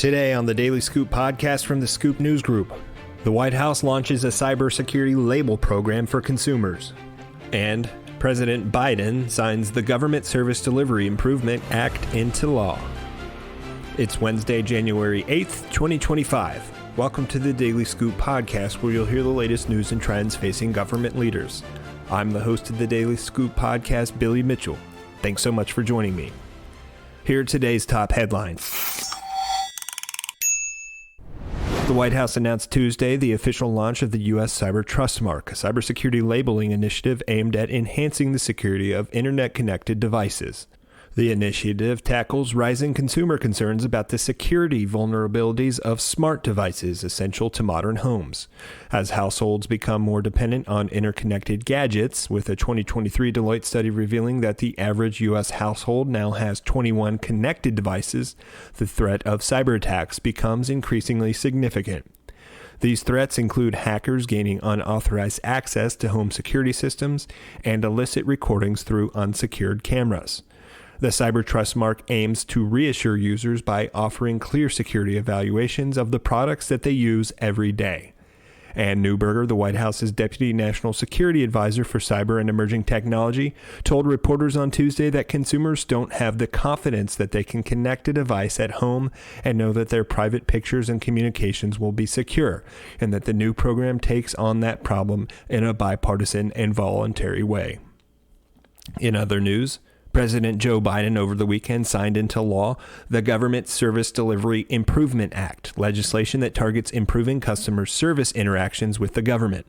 Today on the Daily Scoop podcast from the Scoop News Group, the White House launches a cybersecurity label program for consumers. And President Biden signs the Gov't Service Delivery Improvement Act into law. It's Wednesday, January 8th, 2025. Welcome to the Daily Scoop podcast, where you'll hear the latest news and trends facing government leaders. I'm the host of the Daily Scoop podcast, Billy Mitchell. Thanks so much for joining me. Here are today's top headlines. The White House announced Tuesday the official launch of the U.S. Cyber Trust Mark, a cybersecurity labeling initiative aimed at enhancing the security of internet-connected devices. The initiative tackles rising consumer concerns about the security vulnerabilities of smart devices essential to modern homes. As households become more dependent on interconnected gadgets, with a 2023 Deloitte study revealing that the average U.S. household now has 21 connected devices, the threat of cyberattacks becomes increasingly significant. These threats include hackers gaining unauthorized access to home security systems and illicit recordings through unsecured cameras. The Cyber Trust Mark aims to reassure users by offering clear security evaluations of the products that they use every day. And Neuberger, the White House's Deputy National Security Advisor for Cyber and Emerging Technology, told reporters on Tuesday that consumers don't have the confidence that they can connect a device at home and know that their private pictures and communications will be secure, and that the new program takes on that problem in a bipartisan and voluntary way. In other news, President Joe Biden over the weekend signed into law the Gov't Service Delivery Improvement Act, legislation that targets improving customer service interactions with the government.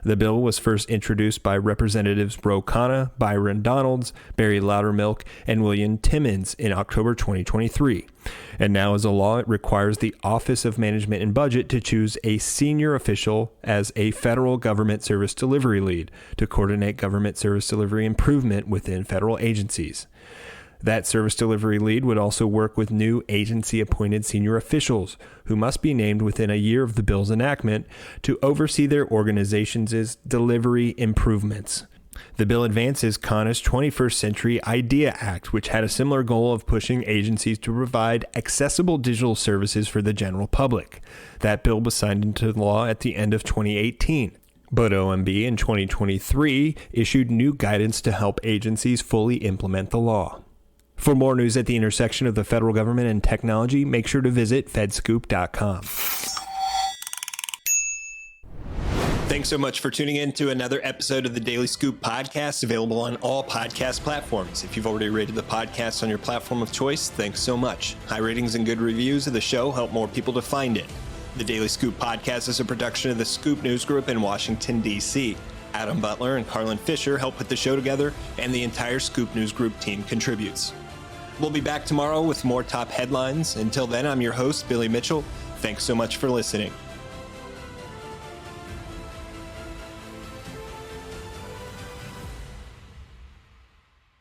The bill was first introduced by Representatives Ro Khanna, Byron Donalds, Barry Loudermilk, and William Timmons in October 2023. And now as a law, it requires the Office of Management and Budget to choose a senior official as a federal government service delivery lead to coordinate government service delivery improvement within federal agencies. That service delivery lead would also work with new agency-appointed senior officials, who must be named within a year of the bill's enactment, to oversee their organization's delivery improvements. The bill advances Khanna's 21st Century IDEA Act, which had a similar goal of pushing agencies to provide accessible digital services for the general public. That bill was signed into law at the end of 2018. But OMB in 2023 issued new guidance to help agencies fully implement the law. For more news at the intersection of the federal government and technology, make sure to visit fedscoop.com. Thanks so much for tuning in to another episode of the Daily Scoop podcast, available on all podcast platforms. If you've already rated the podcast on your platform of choice, thanks so much. High ratings and good reviews of the show help more people to find it. The Daily Scoop podcast is a production of the Scoop News Group in Washington, D.C. Adam Butler and Carlin Fisher help put the show together, and the entire Scoop News Group team contributes. We'll be back tomorrow with more top headlines. Until then, I'm your host, Billy Mitchell. Thanks so much for listening.